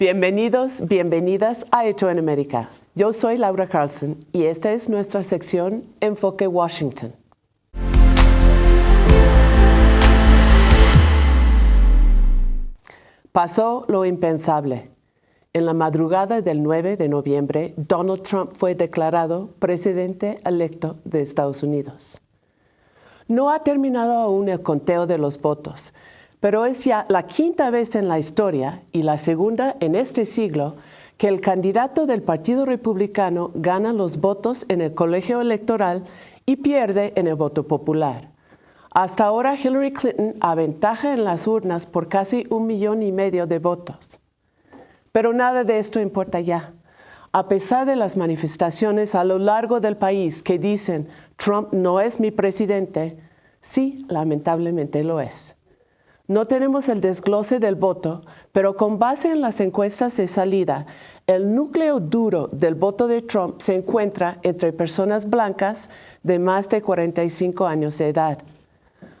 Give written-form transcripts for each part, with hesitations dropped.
Bienvenidos, bienvenidas a Hecho en América. Yo soy Laura Carlson y esta es nuestra sección Enfoque Washington. Pasó lo impensable. En la madrugada del 9 de noviembre, Donald Trump fue declarado presidente electo de Estados Unidos. No ha terminado aún el conteo de los votos, pero es ya la quinta vez en la historia y la segunda en este siglo que el candidato del Partido Republicano gana los votos en el colegio electoral y pierde en el voto popular. Hasta ahora Hillary Clinton aventaja en las urnas por casi 1,5 millones de votos. Pero nada de esto importa ya. A pesar de las manifestaciones a lo largo del país que dicen Trump no es mi presidente, sí, lamentablemente lo es. No tenemos el desglose del voto, pero con base en las encuestas de salida, el núcleo duro del voto de Trump se encuentra entre personas blancas de más de 45 años de edad.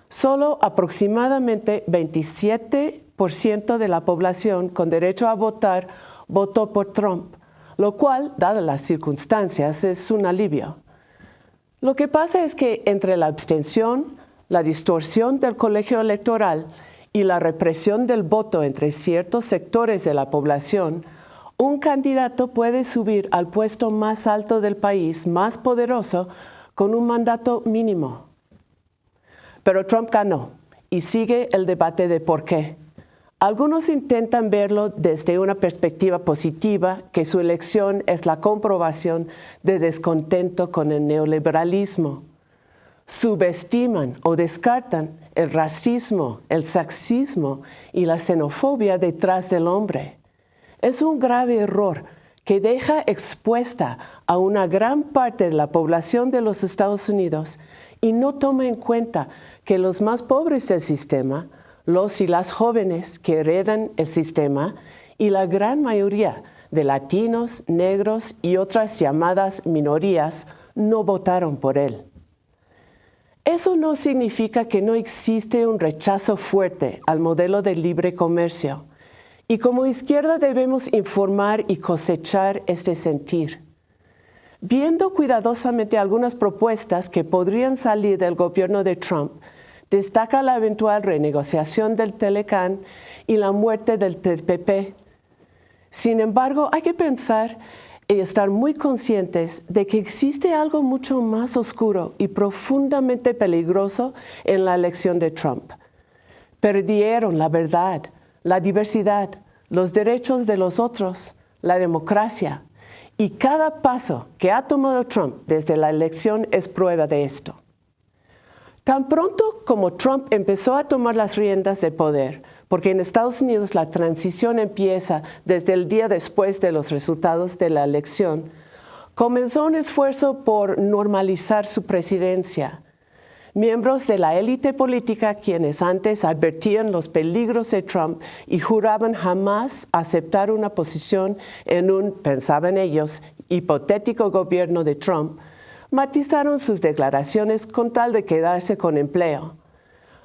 Solo aproximadamente 27% de la población con derecho a votar votó por Trump, lo cual, dadas las circunstancias, es un alivio. Lo que pasa es que entre la abstención, la distorsión del colegio electoral y la represión del voto entre ciertos sectores de la población, un candidato puede subir al puesto más alto del país, más poderoso, con un mandato mínimo. Pero Trump ganó y sigue el debate de por qué. Algunos intentan verlo desde una perspectiva positiva, que su elección es la comprobación de descontento con el neoliberalismo. Subestiman o descartan el racismo, el sexismo y la xenofobia detrás del hombre. Es un grave error que deja expuesta a una gran parte de la población de los Estados Unidos y no toma en cuenta que los más pobres del sistema, los y las jóvenes que heredan el sistema y la gran mayoría de latinos, negros y otras llamadas minorías no votaron por él. Eso no significa que no existe un rechazo fuerte al modelo de libre comercio, y como izquierda debemos informar y cosechar este sentir. Viendo cuidadosamente algunas propuestas que podrían salir del gobierno de Trump, destaca la eventual renegociación del Telecán y la muerte del TPP. Sin embargo, hay que pensar y estar muy conscientes de que existe algo mucho más oscuro y profundamente peligroso en la elección de Trump. Perdieron la verdad, la diversidad, los derechos de los otros, la democracia. Y cada paso que ha tomado Trump desde la elección es prueba de esto. Tan pronto como Trump empezó a tomar las riendas de poder, porque en Estados Unidos la transición empieza desde el día después de los resultados de la elección, comenzó un esfuerzo por normalizar su presidencia. Miembros de la élite política, quienes antes advertían los peligros de Trump y juraban jamás aceptar una posición en un, pensaban ellos, hipotético gobierno de Trump, matizaron sus declaraciones con tal de quedarse con empleo.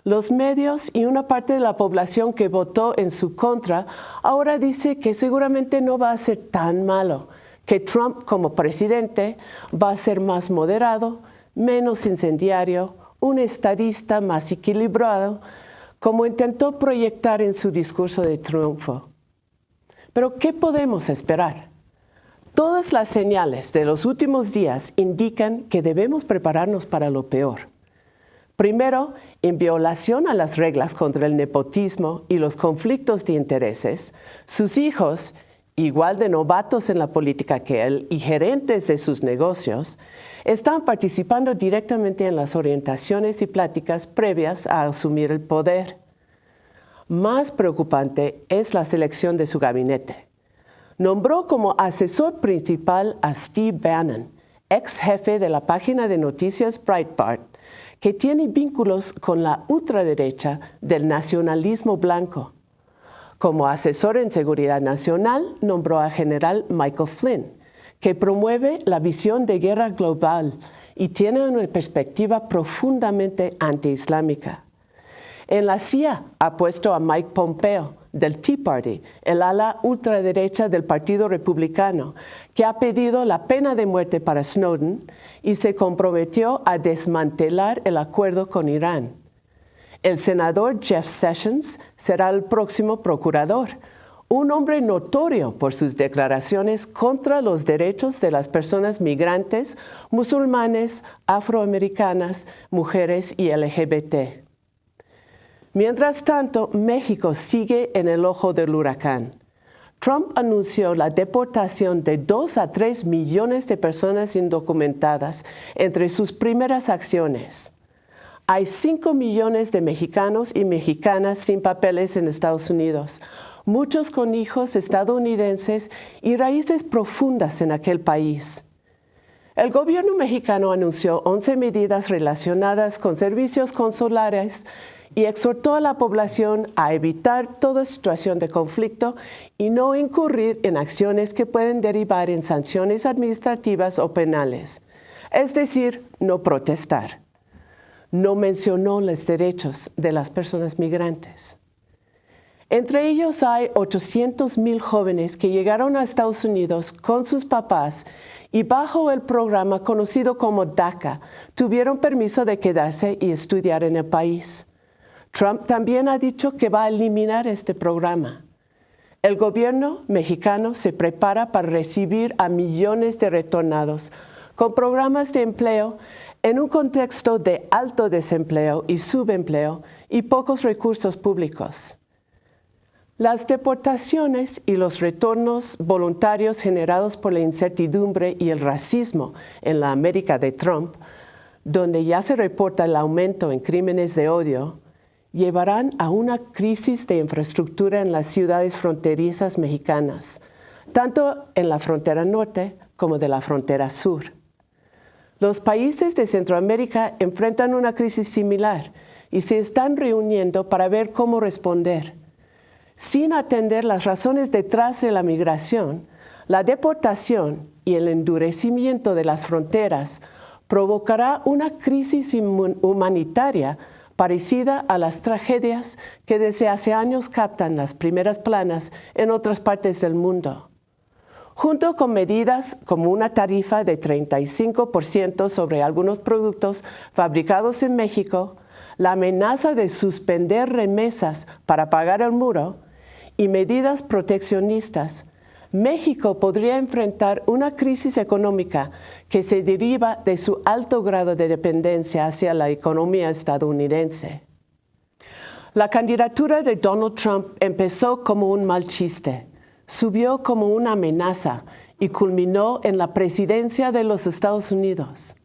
Los medios y una parte de la población que votó en su contra ahora dice que seguramente no va a ser tan malo, que Trump como presidente va a ser más moderado, menos incendiario, un estadista más equilibrado, como intentó proyectar en su discurso de triunfo. Pero ¿qué podemos esperar? Todas las señales de los últimos días indican que debemos prepararnos para lo peor. Primero, en violación a las reglas contra el nepotismo y los conflictos de intereses, sus hijos, igual de novatos en la política que él y gerentes de sus negocios, están participando directamente en las orientaciones y pláticas previas a asumir el poder. Más preocupante es la selección de su gabinete. Nombró como asesor principal a Steve Bannon, ex jefe de la página de noticias Breitbart, que tiene vínculos con la ultraderecha del nacionalismo blanco. Como asesor en seguridad nacional, nombró a general Michael Flynn, que promueve la visión de guerra global y tiene una perspectiva profundamente antiislámica. En la CIA ha puesto a Mike Pompeo, del Tea Party, el ala ultraderecha del Partido Republicano, que ha pedido la pena de muerte para Snowden y se comprometió a desmantelar el acuerdo con Irán. El senador Jeff Sessions será el próximo procurador, un hombre notorio por sus declaraciones contra los derechos de las personas migrantes, musulmanes, afroamericanas, mujeres y LGBT. Mientras tanto, México sigue en el ojo del huracán. Trump anunció la deportación de 2 a 3 millones de personas indocumentadas entre sus primeras acciones. Hay 5 millones de mexicanos y mexicanas sin papeles en Estados Unidos, muchos con hijos estadounidenses y raíces profundas en aquel país. El gobierno mexicano anunció 11 medidas relacionadas con servicios consulares y exhortó a la población a evitar toda situación de conflicto y no incurrir en acciones que pueden derivar en sanciones administrativas o penales, es decir, no protestar. No mencionó los derechos de las personas migrantes. Entre ellos hay 800,000 jóvenes que llegaron a Estados Unidos con sus papás y bajo el programa conocido como DACA tuvieron permiso de quedarse y estudiar en el país. Trump también ha dicho que va a eliminar este programa. El gobierno mexicano se prepara para recibir a millones de retornados con programas de empleo en un contexto de alto desempleo y subempleo y pocos recursos públicos. Las deportaciones y los retornos voluntarios generados por la incertidumbre y el racismo en la América de Trump, donde ya se reporta el aumento en crímenes de odio, llevarán a una crisis de infraestructura en las ciudades fronterizas mexicanas, tanto en la frontera norte como de la frontera sur. Los países de Centroamérica enfrentan una crisis similar y se están reuniendo para ver cómo responder. Sin atender las razones detrás de la migración, la deportación y el endurecimiento de las fronteras provocará una crisis humanitaria parecida a las tragedias que desde hace años captan las primeras planas en otras partes del mundo. Junto con medidas como una tarifa de 35% sobre algunos productos fabricados en México, la amenaza de suspender remesas para pagar el muro y medidas proteccionistas, México podría enfrentar una crisis económica que se deriva de su alto grado de dependencia hacia la economía estadounidense. La candidatura de Donald Trump empezó como un mal chiste, subió como una amenaza y culminó en la presidencia de los Estados Unidos.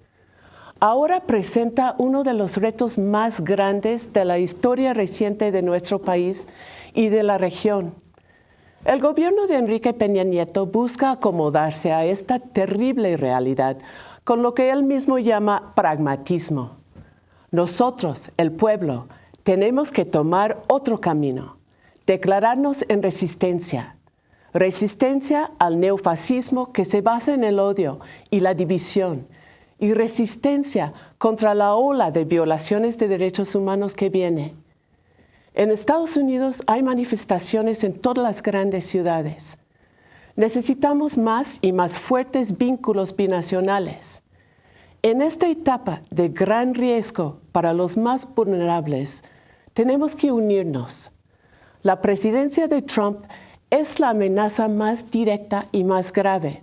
Ahora presenta uno de los retos más grandes de la historia reciente de nuestro país y de la región. El gobierno de Enrique Peña Nieto busca acomodarse a esta terrible realidad con lo que él mismo llama pragmatismo. Nosotros, el pueblo, tenemos que tomar otro camino, declararnos en resistencia. Resistencia al neofascismo que se basa en el odio y la división, y resistencia contra la ola de violaciones de derechos humanos que viene. En Estados Unidos hay manifestaciones en todas las grandes ciudades. Necesitamos más y más fuertes vínculos binacionales. En esta etapa de gran riesgo para los más vulnerables, tenemos que unirnos. La presidencia de Trump es la amenaza más directa y más grave,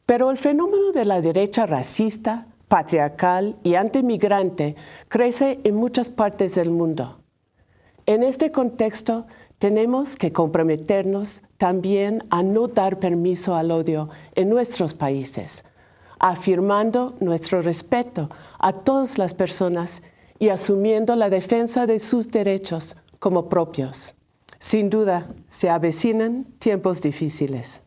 pero el fenómeno de la derecha racista, patriarcal y antimigrante crece en muchas partes del mundo. En este contexto, tenemos que comprometernos también a no dar permiso al odio en nuestros países, afirmando nuestro respeto a todas las personas y asumiendo la defensa de sus derechos como propios. Sin duda, se avecinan tiempos difíciles.